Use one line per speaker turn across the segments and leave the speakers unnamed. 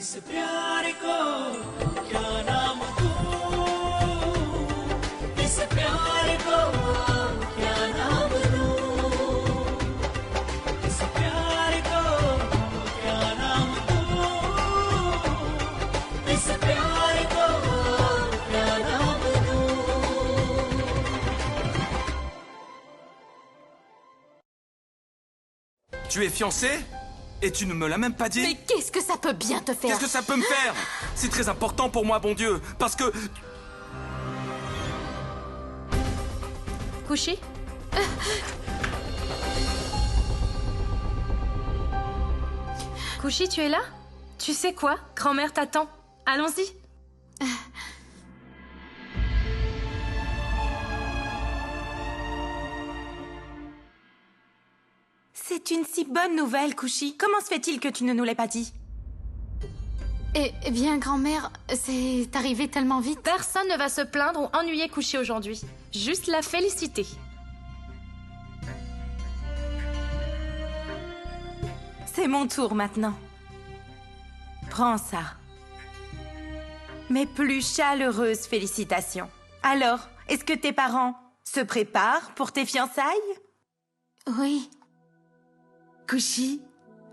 इस प्यार को क्या नाम दूं इस प्यार को क्या नाम दूं इस प्यार को क्या नाम दूं इस प्यार को क्या नाम दूं
Tu es fiancé? Et tu ne me l'as même pas dit?
Mais qu'est-ce que ça peut bien te faire?
Qu'est-ce que ça peut me faire? C'est très important pour moi, bon Dieu, parce que...
Kushi? Kushi, tu es là? Tu sais quoi? Grand-mère t'attend. Allons-y.
C'est une si bonne nouvelle, Kushi. Comment se fait-il que tu ne nous l'aies pas dit?
Eh bien, grand-mère, c'est arrivé tellement vite. Personne ne va se plaindre ou ennuyer Kushi aujourd'hui. Juste la féliciter.
C'est mon tour maintenant. Prends ça. Mes plus chaleureuses félicitations. Alors, est-ce que tes parents se préparent pour tes fiançailles?
Oui.
Kushi,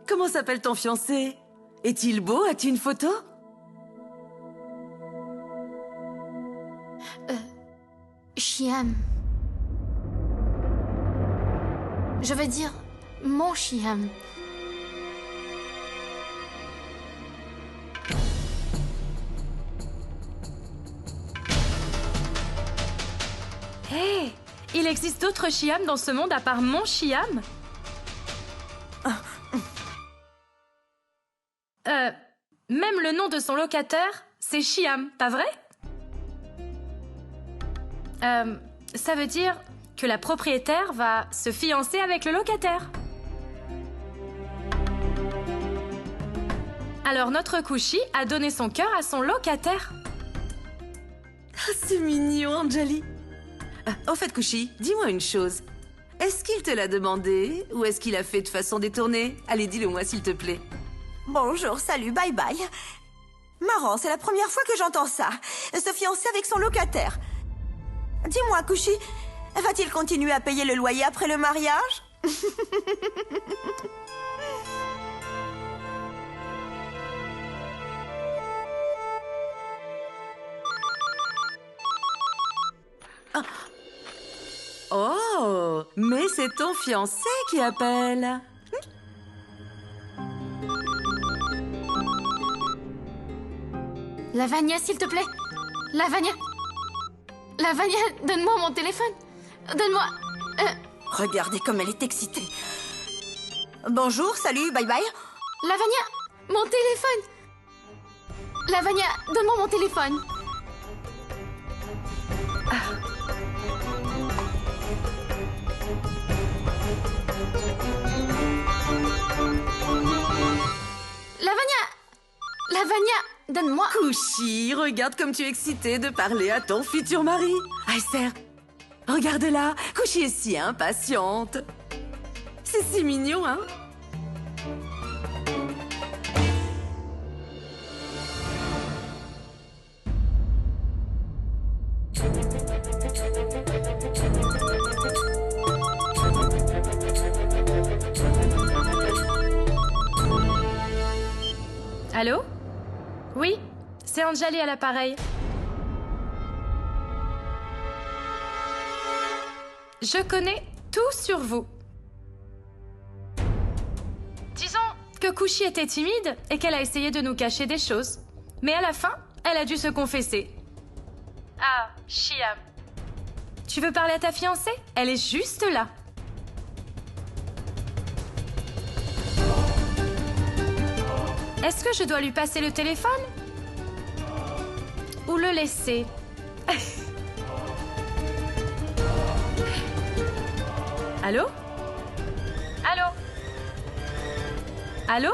comment s'appelle ton fiancé? Est-il beau? As-tu une photo?
Chiam. Je veux dire, mon Chiam. Hé! Il existe d'autres Chiam dans ce monde à part mon Chiam? Même le nom de son locataire, c'est Chiam, pas vrai? Ça veut dire que la propriétaire va se fiancer avec le locataire. Alors notre Kushi a donné son cœur à son locataire.
Ah, c'est mignon, Anjali. Au fait, Kushi, dis-moi une chose. Est-ce qu'il te l'a demandé ou est-ce qu'il a fait de façon détournée? Allez, dis-le-moi, s'il te plaît.
Bonjour, salut, bye bye. Marrant, c'est la première fois que j'entends ça. Se fiancer avec son locataire. Dis-moi, Kushi, va-t-il continuer à payer le loyer après le mariage?
Oh, mais c'est ton fiancé qui appelle.
Lavagna, s'il te plaît. Lavagna. Lavagna, donne-moi mon téléphone. Donne-moi...
Regardez comme elle est excitée. Bonjour, salut, bye bye.
Lavagna, mon téléphone. Lavagna, donne-moi mon téléphone. Lavagna. Lavagna, donne-moi...
Kushi, regarde comme tu es excitée de parler à ton futur mari. Aïser, regarde-la. Kushi est si impatiente. C'est si mignon, hein?
Allô? Oui, c'est Anjali à l'appareil. Je connais tout sur vous. Disons que Kushi était timide et qu'elle a essayé de nous cacher des choses. Mais à la fin, elle a dû se confesser. Ah, Chiam. Tu veux parler à ta fiancée? Elle est juste là. Est-ce que je dois lui passer le téléphone? Ou le laisser? Allô? Allô? Allô?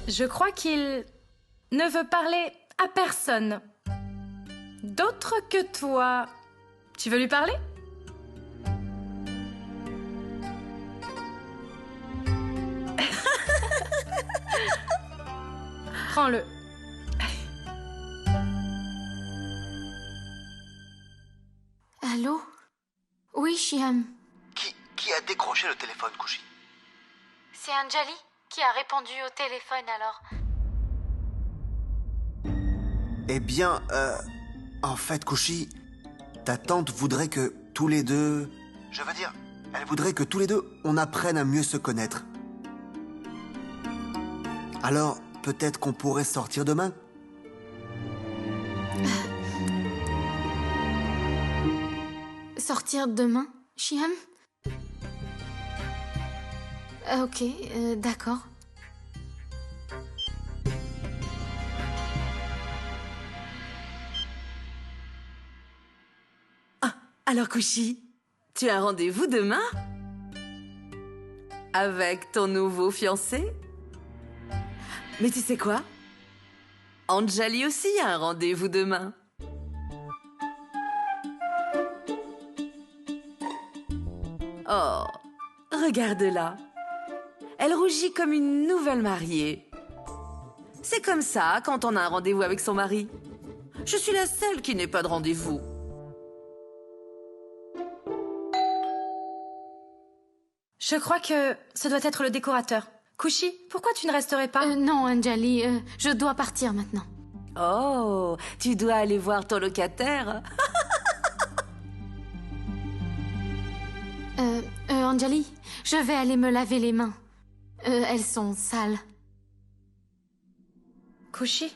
Je crois qu'il ne veut parler à personne. D'autre que toi. Tu veux lui parler? Prends-le.
Allô? Oui, Shiam.
Qui a décroché le téléphone, Kushi?
C'est Anjali qui a répondu au téléphone alors.
Eh bien, en fait, Kushi, ta tante voudrait que tous les deux... Je veux dire, elle voudrait que tous les deux, on apprenne à mieux se connaître. Alors, peut-être qu'on pourrait sortir demain?
Sortir demain, Shiam? Ok, d'accord.
Alors, Kushi, tu as un rendez-vous demain? Avec ton nouveau fiancé? Mais tu sais quoi? Anjali aussi a un rendez-vous demain. Oh, regarde-la. Elle rougit comme une nouvelle mariée. C'est comme ça quand on a un rendez-vous avec son mari. Je suis la seule qui n'ait pas de rendez-vous.
Je crois que ce doit être le décorateur. Kushi, pourquoi tu ne resterais pas?
Non, Anjali, je dois partir maintenant.
Oh, tu dois aller voir ton locataire.
Anjali, je vais aller me laver les mains. Elles sont sales.
Kushi?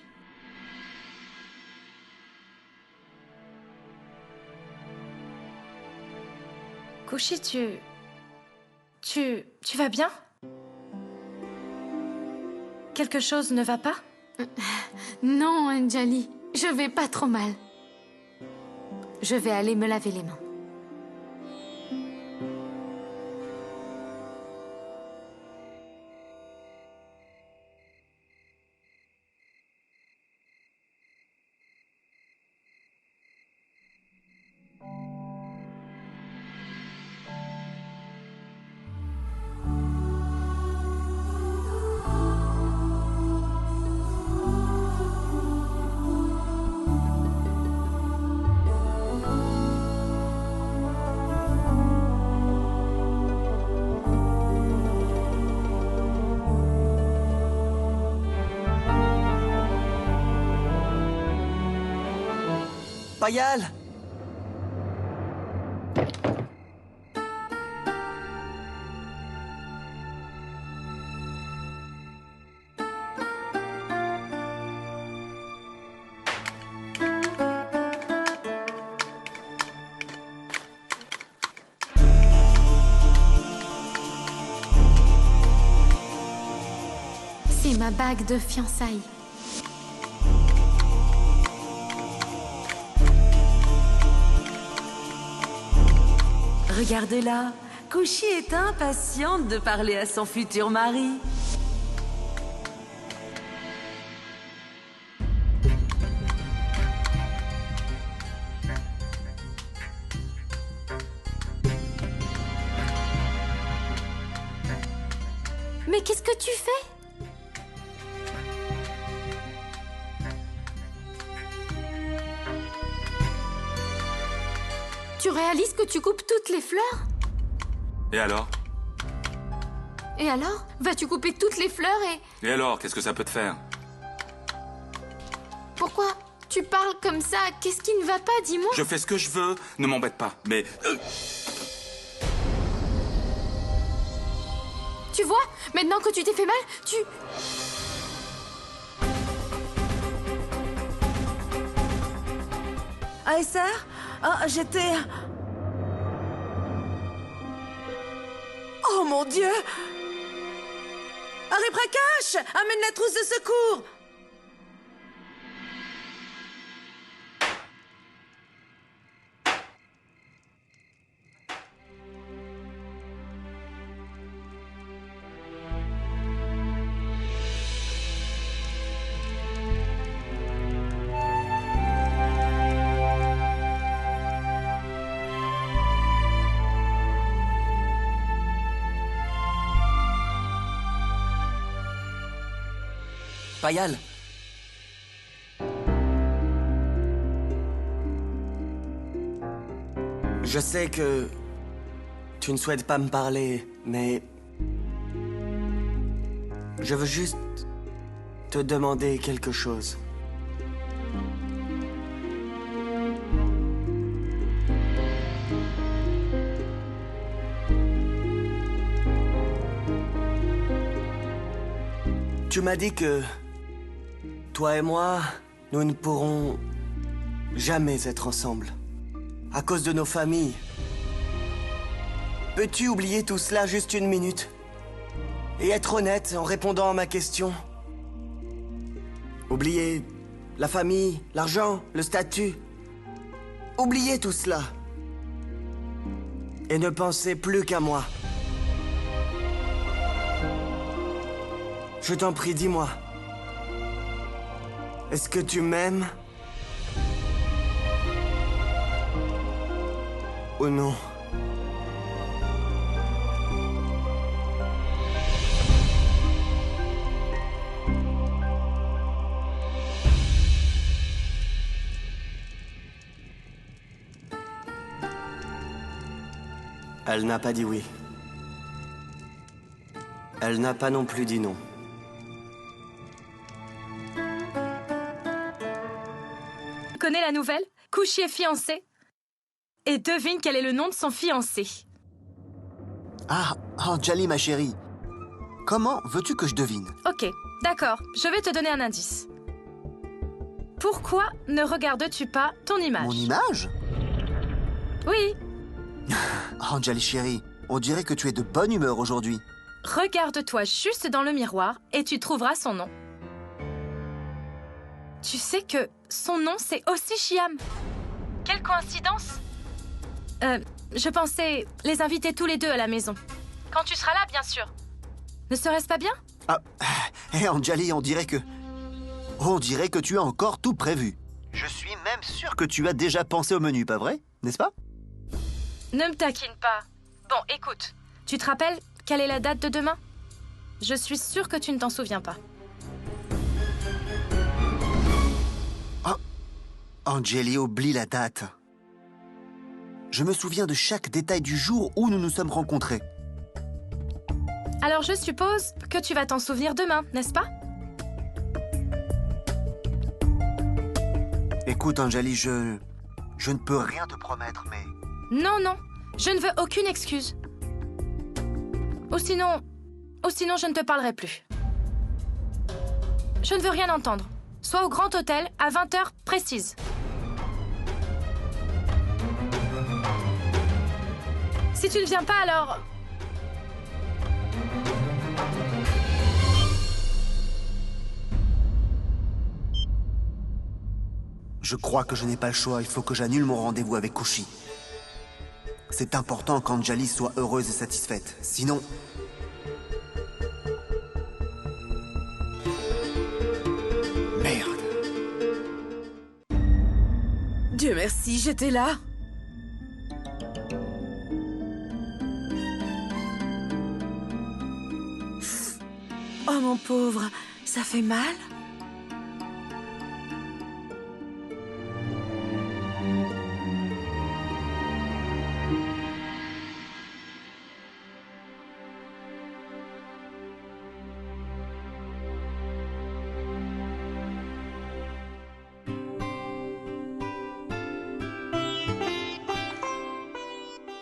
Kushi, tu vas bien? Quelque chose ne va pas?
Non, Anjali, je vais pas trop mal. Je vais aller me laver les mains.
Payal!
C'est ma bague de fiançailles.
Regarde-la, Kushi est impatiente de parler à son futur mari.
Mais qu'est-ce que tu fais? Tu réalises que tu coupes toutes les fleurs?
Et alors?
Et alors? Vas-tu couper toutes les fleurs et...
Et alors, qu'est-ce que ça peut te faire?
Pourquoi tu parles comme ça? Qu'est-ce qui ne va pas, dis-moi?
Je fais ce que je veux, ne m'embête pas, mais...
Tu vois? Maintenant que tu t'es fait mal, tu...
Aïssa? Oh, j'étais... Oh mon Dieu! Harry Prakash! Amène la trousse de secours!
Payal,
Je sais que tu ne souhaites pas me parler, mais je veux juste te demander quelque chose. Tu m'as dit que toi et moi, nous ne pourrons jamais être ensemble. À cause de nos familles. Peux-tu oublier tout cela juste une minute? Et être honnête en répondant à ma question? Oublier la famille, l'argent, le statut. Oublier tout cela. Et ne penser plus qu'à moi. Je t'en prie, dis-moi. Est-ce que tu m'aimes? Ou non? Elle n'a pas dit oui. Elle n'a pas non plus dit non.
Tu connais la nouvelle? Kushi est fiancé. Et devine quel est le nom de son fiancé.
Ah, Anjali, ma chérie. Comment veux-tu que je devine?
Ok, d'accord, je vais te donner un indice. Pourquoi ne regardes-tu pas ton image?
Mon image?
Oui,
Anjali, chérie, on dirait que tu es de bonne humeur aujourd'hui.
regarde-toi juste dans le miroir et tu trouveras son nom. Tu sais que son nom, c'est aussi Shyam. Quelle coïncidence! Je pensais les inviter tous les deux à la maison. Quand tu seras là, bien sûr. Ne serait-ce pas bien?
Ah, hé Anjali, on dirait que tu as encore tout prévu. Je suis même sûr que tu as déjà pensé au menu, pas vrai? N'est-ce pas?
Ne me taquine pas. Bon, écoute, tu te rappelles quelle est la date de demain? Je suis sûre que tu ne t'en souviens pas.
Anjali, oublie la date. Je me souviens de chaque détail du jour où nous nous sommes rencontrés.
Alors je suppose que tu vas t'en souvenir demain, n'est-ce pas?
Écoute, Anjali, je ne peux rien te promettre, mais...
Non, non, je ne veux aucune excuse. Ou sinon je ne te parlerai plus. Je ne veux rien entendre. Sois au Grand Hôtel à 20h précise. Si tu ne viens pas, alors...
Je crois que je n'ai pas le choix, il faut que j'annule mon rendez-vous avec Kushi. C'est important qu'Anjali soit heureuse et satisfaite, sinon... Merde.
Dieu merci, j'étais là. Oh mon pauvre, ça fait mal?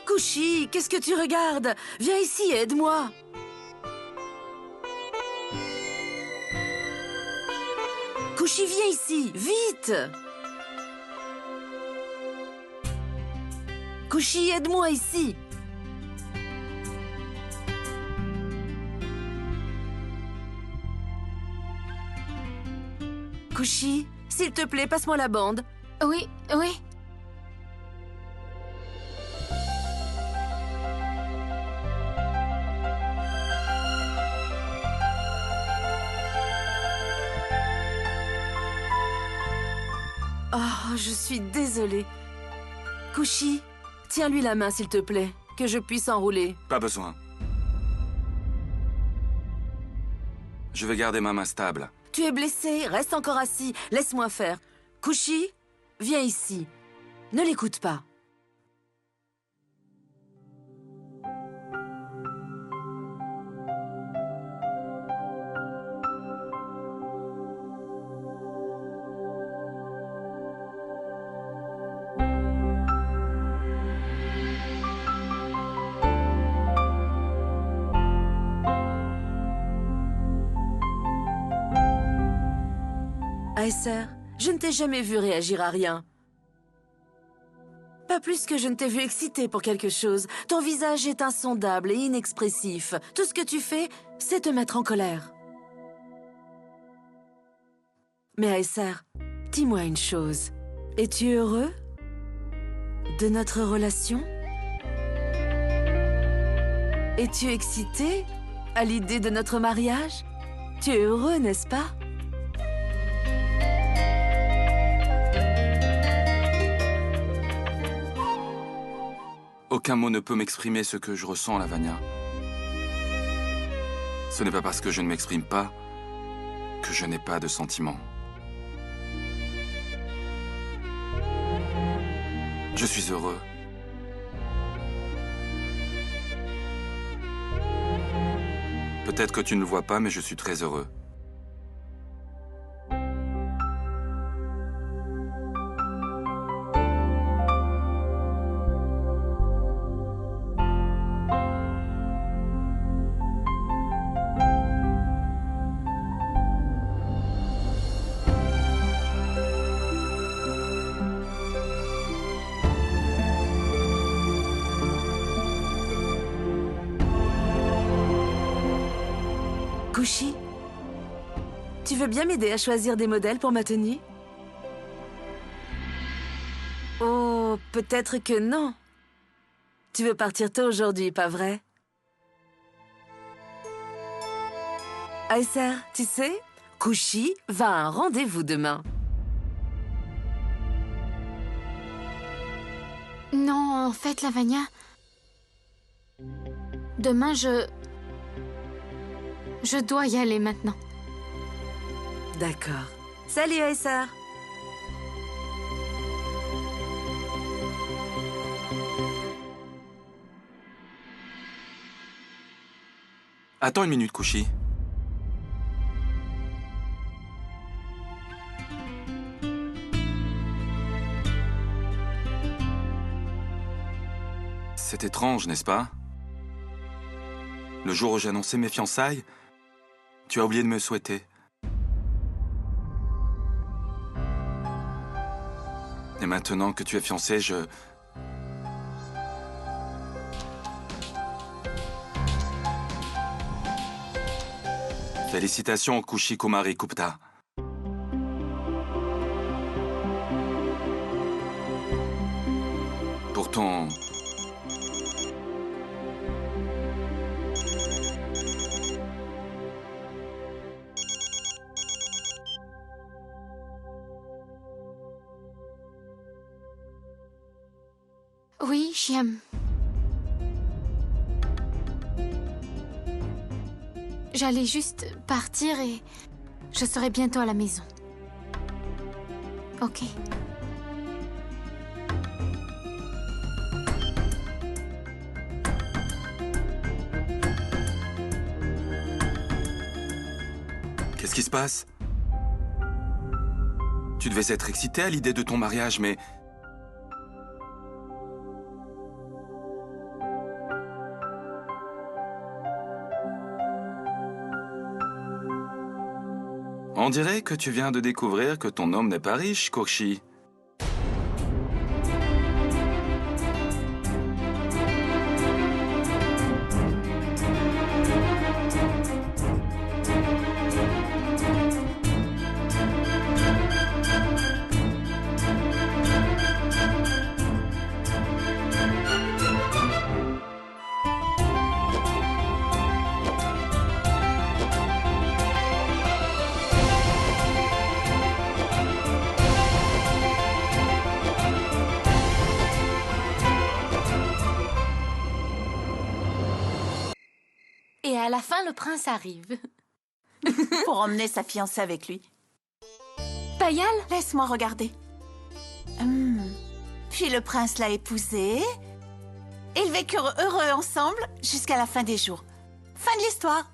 Kushi, qu'est-ce que tu regardes? Viens ici, aide-moi. Kushi, viens ici, vite! Kushi, aide-moi ici. Kushi, s'il te plaît, passe-moi la bande.
Oui, oui.
Oh, je suis désolée. Kushi, tiens-lui la main, s'il te plaît, que je puisse enrouler.
Pas besoin. Je vais garder ma main stable.
Tu es blessé, reste encore assis, laisse-moi faire. Kushi, viens ici. Ne l'écoute pas. Aesser, je ne t'ai jamais vu réagir à rien. Pas plus que je ne t'ai vu excité pour quelque chose. Ton visage est insondable et inexpressif. Tout ce que tu fais, c'est te mettre en colère. Mais Aesser, dis-moi une chose. Es-tu heureux de notre relation? Es-tu excité à l'idée de notre mariage? Tu es heureux, n'est-ce pas?
Aucun mot ne peut m'exprimer ce que je ressens, Lavanya. Ce n'est pas parce que je ne m'exprime pas que je n'ai pas de sentiments. Je suis heureux. Peut-être que tu ne le vois pas, mais je suis très heureux.
Kushi, tu veux bien m'aider à choisir des modèles pour ma tenue? Oh, peut-être que non. Tu veux partir tôt aujourd'hui, pas vrai? Aesser, tu sais, Kushi va à un rendez-vous demain.
Non, en fait, Lavanya... Demain, Je dois y aller maintenant.
D'accord. Salut, Aesser.
Attends une minute, Kushi. C'est étrange, n'est-ce pas? Le jour où j'ai annoncé mes fiançailles, tu as oublié de me souhaiter. Et maintenant que tu es fiancé, Félicitations, Kushi Kumari Gupta. Pour ton...
Oui, Shyam. J'allais juste partir et je serai bientôt à la maison. Ok.
Qu'est-ce qui se passe? Tu devais être excitée à l'idée de ton mariage, mais... On dirait que tu viens de découvrir que ton homme n'est pas riche, Kushi.
Et à la fin, le prince arrive.
Pour emmener sa fiancée avec lui.
Payal?
Laisse-moi regarder. Puis le prince l'a épousée. Ils vécurent heureux ensemble jusqu'à la fin des jours. Fin de l'histoire.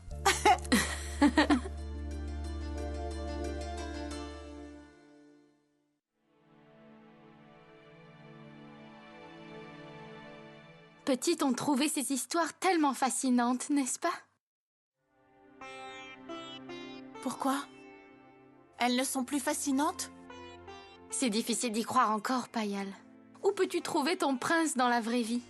Petite, on trouvait ces histoires tellement fascinantes, n'est-ce pas?
Pourquoi?
Elles ne sont plus fascinantes?
C'est difficile d'y croire encore, Payal. Où peux-tu trouver ton prince dans la vraie vie?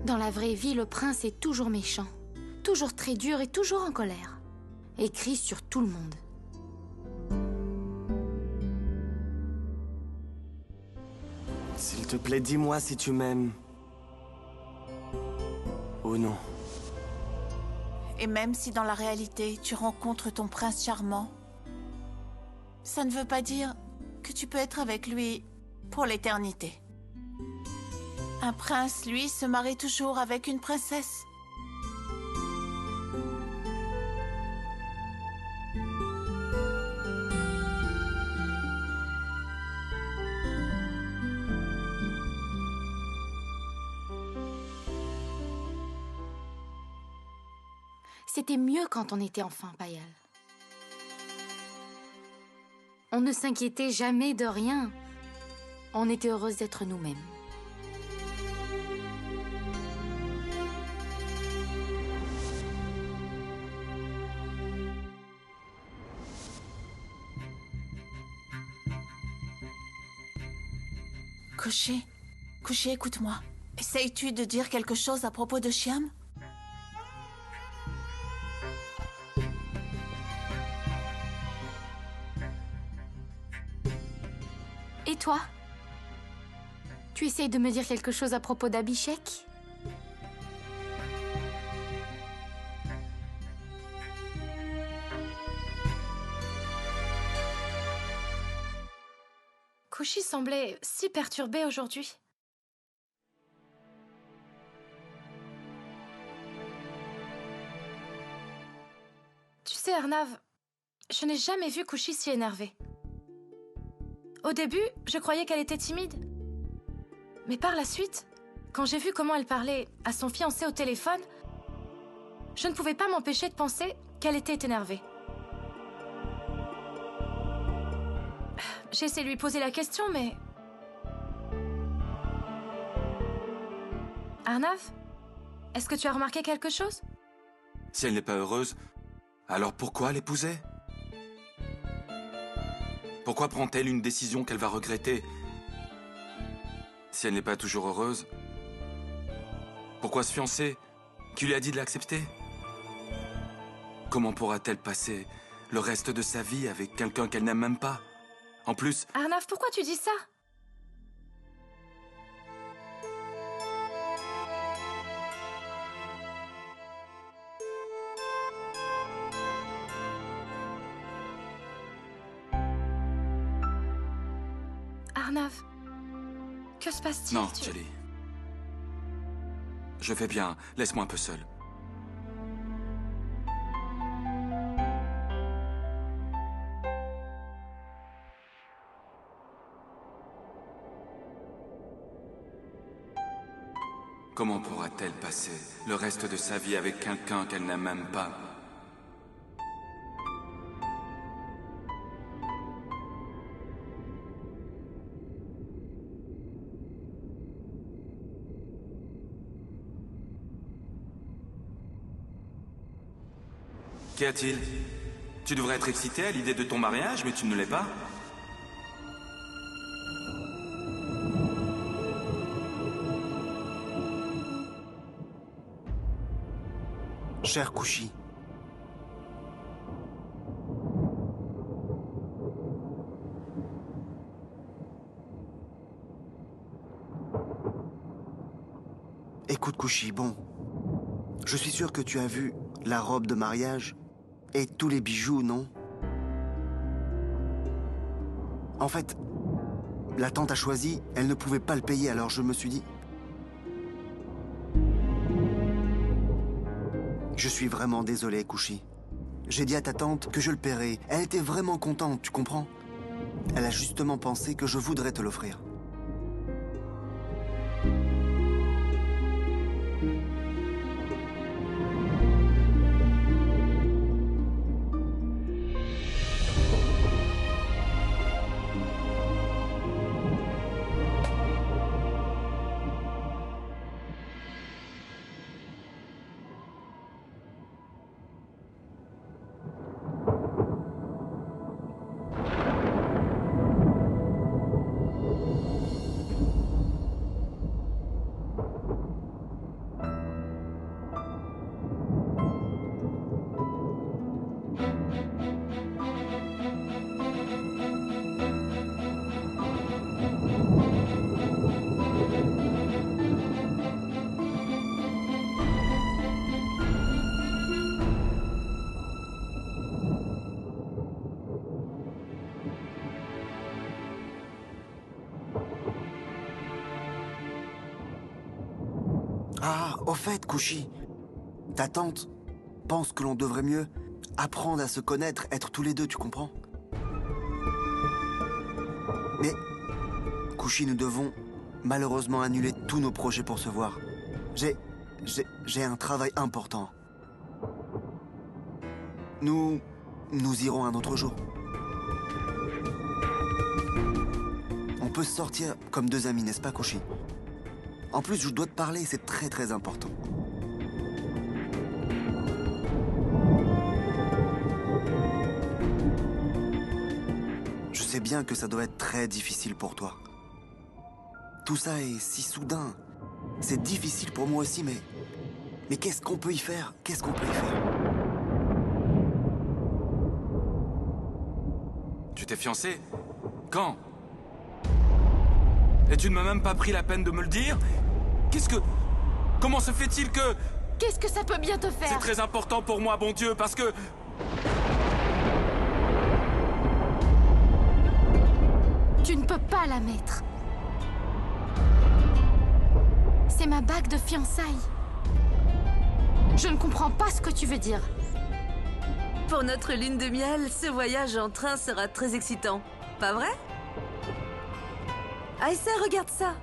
Dans la vraie vie, le prince est toujours méchant, toujours très dur et toujours en colère. Et crie sur tout le monde.
S'il te plaît, dis-moi si tu m'aimes. Ou non.
Et même si dans la réalité, tu rencontres ton prince charmant, ça ne veut pas dire que tu peux être avec lui pour l'éternité. Un prince, lui, se marie toujours avec une princesse.
C'était mieux quand on était enfant, Payal. On ne s'inquiétait jamais de rien. On était heureuse d'être nous-mêmes.
Couché, écoute-moi. Essayes-tu de dire quelque chose à propos de Shyam?
Et toi? Tu essayes de me dire quelque chose à propos d'Abhishek?
Kushi semblait si perturbé aujourd'hui. Tu sais, Arnav, je n'ai jamais vu Kushi si énervée. Au début, je croyais qu'elle était timide. Mais par la suite, quand j'ai vu comment elle parlait à son fiancé au téléphone, je ne pouvais pas m'empêcher de penser qu'elle était énervée. J'ai essayé de lui poser la question, mais... Arnav, est-ce que tu as remarqué quelque chose?
Si elle n'est pas heureuse, alors pourquoi l'épouser? Pourquoi prend-elle une décision qu'elle va regretter? Si elle n'est pas toujours heureuse, pourquoi se fiancer? Qui lui a dit de l'accepter? Comment pourra-t-elle passer le reste de sa vie avec quelqu'un qu'elle n'aime même pas? En plus...
Arnav, pourquoi tu dis ça? Arnav, que se passe-t-il?
Non, Jelly. Je vais bien. Laisse-moi un peu seul. Comment pourra-t-elle passer le reste de sa vie avec quelqu'un qu'elle n'aime même pas? Qu'y a-t-il? Tu devrais être excité à l'idée de ton mariage, mais tu ne l'es pas?
Cher Kushi, écoute Kushi, bon, je suis sûr que tu as vu la robe de mariage et tous les bijoux, non? En fait, la tante a choisi, elle ne pouvait pas le payer, alors je me suis dit... Je suis vraiment désolé, Kushi. J'ai dit à ta tante que je le paierais. Elle était vraiment contente, tu comprends? Elle a justement pensé que je voudrais te l'offrir. Ah, au fait, Kushi, ta tante pense que l'on devrait mieux apprendre à se connaître, être tous les deux, tu comprends? Mais, Kushi, nous devons malheureusement annuler tous nos projets pour se voir. J'ai un travail important. Nous irons un autre jour. On peut sortir comme deux amis, n'est-ce pas, Kushi? En plus, je dois te parler, c'est très très important. Je sais bien que ça doit être très difficile pour toi. Tout ça est si soudain. C'est difficile pour moi aussi, mais qu'est-ce qu'on peut y faire? Qu'est-ce qu'on peut y faire?
Tu t'es fiancé? Quand? Et tu ne m'as même pas pris la peine de me le dire? Comment se fait-il que...
Qu'est-ce que ça peut bien te faire?
C'est très important pour moi, bon Dieu, parce que...
Tu ne peux pas la mettre. C'est ma bague de fiançailles. Je ne comprends pas ce que tu veux dire.
Pour notre lune de miel, ce voyage en train sera très excitant. Pas vrai? Aïssa, regarde ça.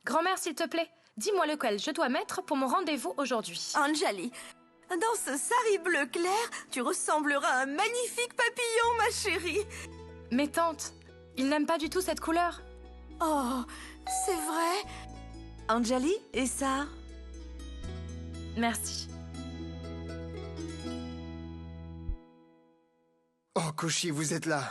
Grand-mère, s'il te plaît, dis-moi lequel je dois mettre pour mon rendez-vous aujourd'hui.
Anjali, dans ce sari bleu clair, tu ressembleras à un magnifique papillon, ma chérie.
Mais tante, il n'aime pas du tout cette couleur.
Oh, c'est vrai?
Anjali, et ça?
Merci.
Oh, Kushi, vous êtes là.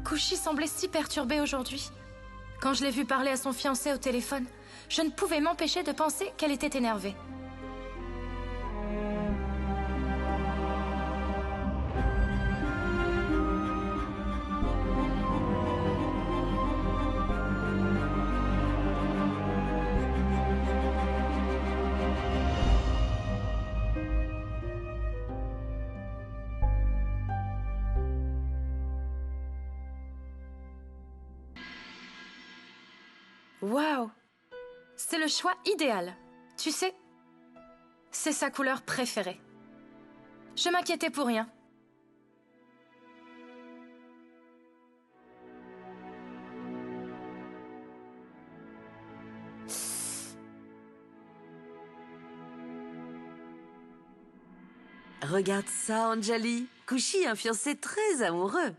Kushi semblait si perturbée aujourd'hui. Quand je l'ai vue parler à son fiancé au téléphone, je ne pouvais m'empêcher de penser qu'elle était énervée. Waouh! C'est le choix idéal. Tu sais, c'est sa couleur préférée. Je m'inquiétais pour rien.
Regarde ça, Anjali. Kushi, un fiancé très amoureux.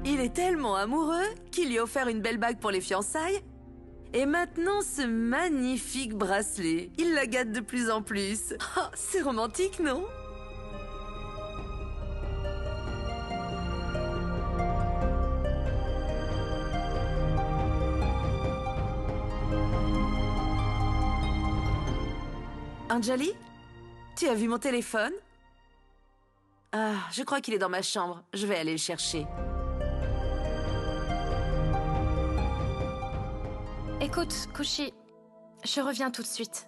Il est tellement amoureux qu'il lui a offert une belle bague pour les fiançailles. Et maintenant, ce magnifique bracelet. Il la gâte de plus en plus. Oh, c'est romantique, non? Anjali, tu as vu mon téléphone? Ah, je crois qu'il est dans ma chambre. Je vais aller le chercher.
Écoute, Kushi, je reviens tout de suite.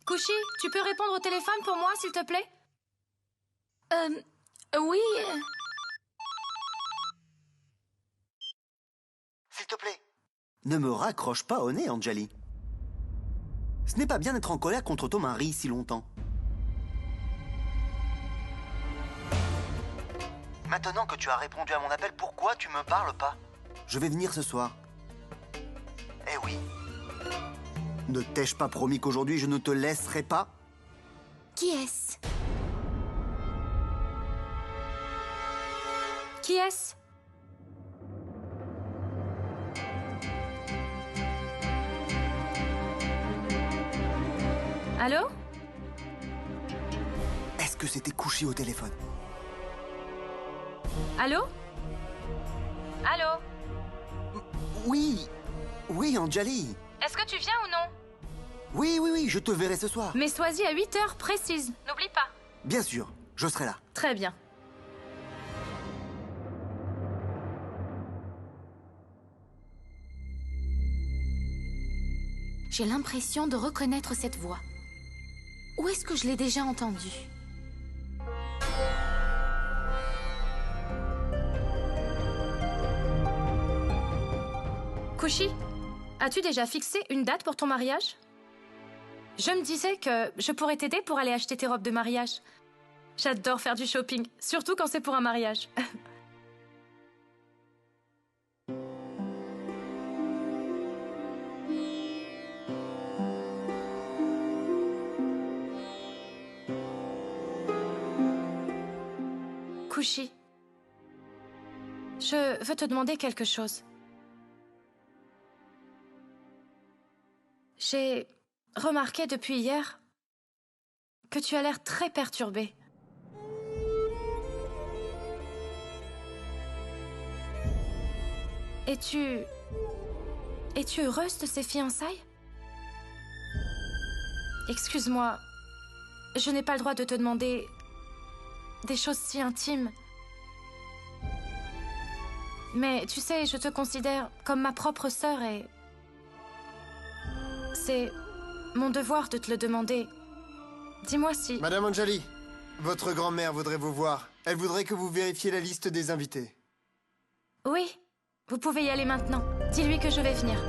Kushi, tu peux répondre au téléphone pour moi, s'il te plaît? Oui.
S'il te plaît. Ne me raccroche pas au nez, Anjali. Ce n'est pas bien d'être en colère contre ton mari si longtemps. Maintenant que tu as répondu à mon appel, pourquoi tu me parles pas? Je vais venir ce soir. Ne t'ai-je pas promis qu'aujourd'hui je ne te laisserai pas?
Qui est-ce?
Qui est-ce? Allô?
Est-ce que c'était Kushi au téléphone?
Allô? Allô?
Oui. Oui, Anjali.
Est-ce que tu viens ou non?
Oui, je te verrai ce soir.
Mais sois-y à 8h précise, n'oublie pas.
Bien sûr, je serai là.
Très bien.
J'ai l'impression de reconnaître cette voix. Où est-ce que je l'ai déjà entendue?
Kushi, as-tu déjà fixé une date pour ton mariage? Je me disais que je pourrais t'aider pour aller acheter tes robes de mariage. J'adore faire du shopping, surtout quand c'est pour un mariage. Kushi, je veux te demander quelque chose. J'ai remarqué depuis hier que tu as l'air très perturbée. Es-tu heureuse de ces fiançailles? Excuse-moi, je n'ai pas le droit de te demander des choses si intimes. Mais tu sais, je te considère comme ma propre sœur et... c'est mon devoir de te le demander. Dis-moi si...
Madame Anjali, votre grand-mère voudrait vous voir. Elle voudrait que vous vérifiez la liste des invités.
Oui, vous pouvez y aller maintenant. Dis-lui que je vais venir.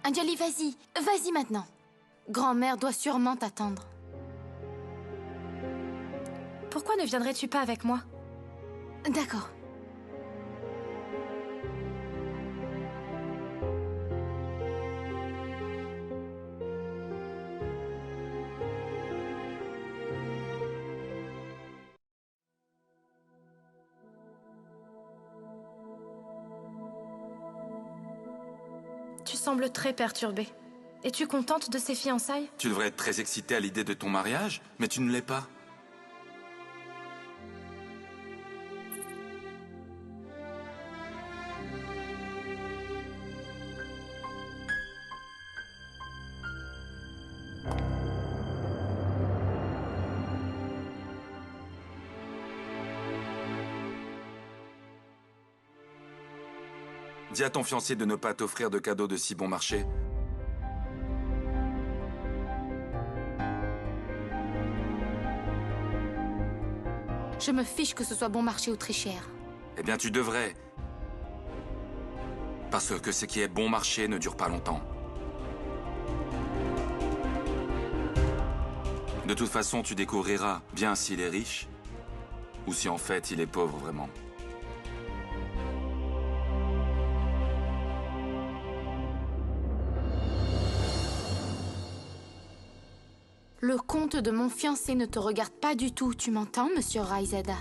Anjali, vas-y. Vas-y maintenant. Grand-mère doit sûrement t'attendre.
Pourquoi ne viendrais-tu pas avec moi?
D'accord.
Tu sembles très perturbée. Es-tu contente de ces fiançailles?
Tu devrais être très excitée à l'idée de ton mariage, mais tu ne l'es pas. Dis à ton fiancé de ne pas t'offrir de cadeaux de si bon marché.
Je me fiche que ce soit bon marché ou très cher.
Eh bien, tu devrais. Parce que ce qui est bon marché ne dure pas longtemps. De toute façon, tu découvriras bien s'il est riche ou si en fait il est pauvre vraiment.
Le compte de mon fiancé ne te regarde pas du tout, tu m'entends, monsieur Raizada?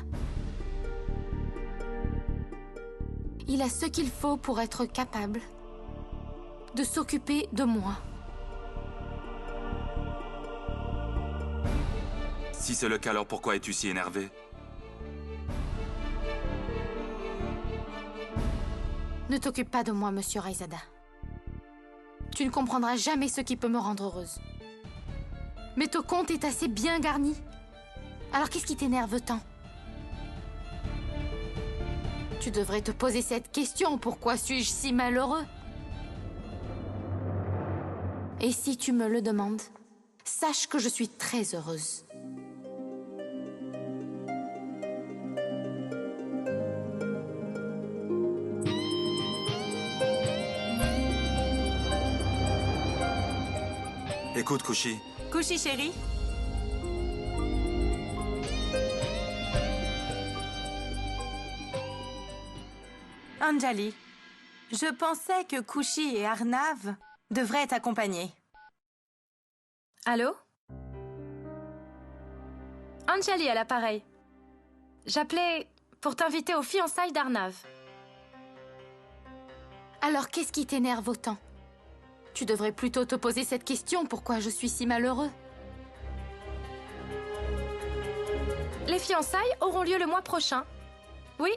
Il a ce qu'il faut pour être capable de s'occuper de moi.
Si c'est le cas, alors pourquoi es-tu si énervé?
Ne t'occupe pas de moi, monsieur Raizada. Tu ne comprendras jamais ce qui peut me rendre heureuse. Mais ton compte est assez bien garni. Alors qu'est-ce qui t'énerve tant? Tu devrais te poser cette question. Pourquoi suis-je si malheureux? Et si tu me le demandes, sache que je suis très heureuse.
Écoute, Kushi.
Kushi chérie. Anjali, Je pensais que Kushi et Arnav devraient être accompagnés.
Allô? Anjali à l'appareil. J'appelais pour t'inviter aux fiançailles d'Arnav.
Alors qu'est-ce qui t'énerve autant? Tu devrais plutôt te poser cette question, pourquoi je suis si malheureux?
Les fiançailles auront lieu le mois prochain. Oui,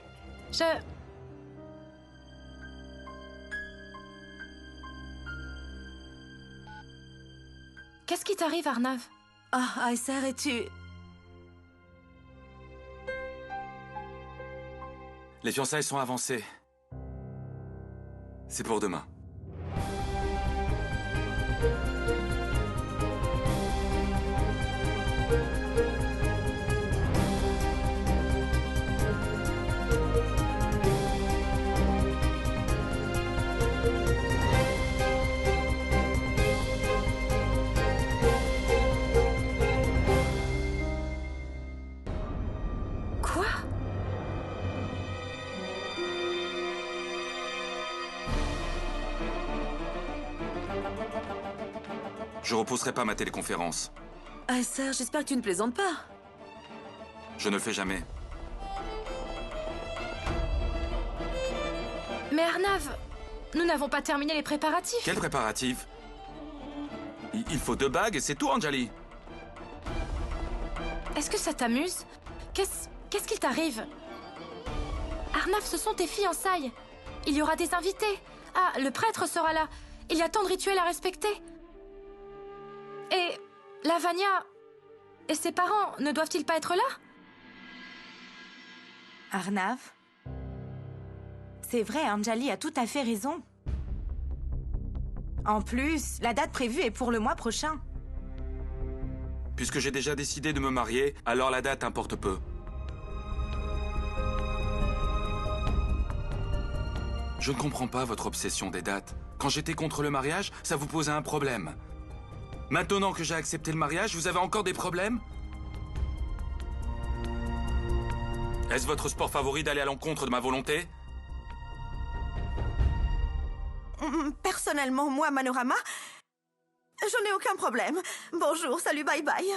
Qu'est-ce qui t'arrive, Arnav?
Ah, Aïsser, es-tu...
Les fiançailles sont avancées. C'est pour demain.
Quoi?
Je repousserai pas ma téléconférence.
Aïsser, j'espère que tu ne plaisantes pas.
Je ne le fais jamais.
Mais Arnav, nous n'avons pas terminé les préparatifs.
Quel préparatif? Il faut 2 bagues et c'est tout, Anjali.
Est-ce que ça t'amuse? Qu'est-ce qu'il t'arrive? Arnav, ce sont tes fiançailles. Il y aura des invités. Ah, le prêtre sera là. Il y a tant de rituels à respecter. Et Lavanya et ses parents ne doivent-ils pas être là?
Arnav? C'est vrai, Anjali a tout à fait raison. En plus, la date prévue est pour le mois prochain.
Puisque j'ai déjà décidé de me marier, alors la date importe peu. Je ne comprends pas votre obsession des dates. Quand j'étais contre le mariage, ça vous posait un problème. Maintenant que j'ai accepté le mariage, vous avez encore des problèmes? Est-ce votre sport favori d'aller à l'encontre de ma volonté?
Personnellement, moi, Manorama, je n'ai aucun problème. Bonjour, salut, bye bye.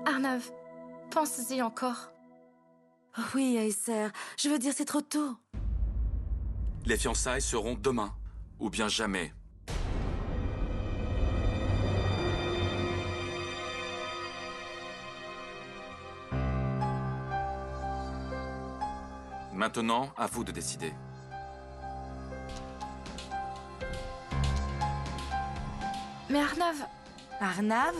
Arnav, pense-y encore.
Oui, Aïsser, je veux dire, c'est trop tôt.
Les fiançailles seront demain, ou bien jamais. Maintenant, à vous de décider.
Mais Arnav...
Arnav?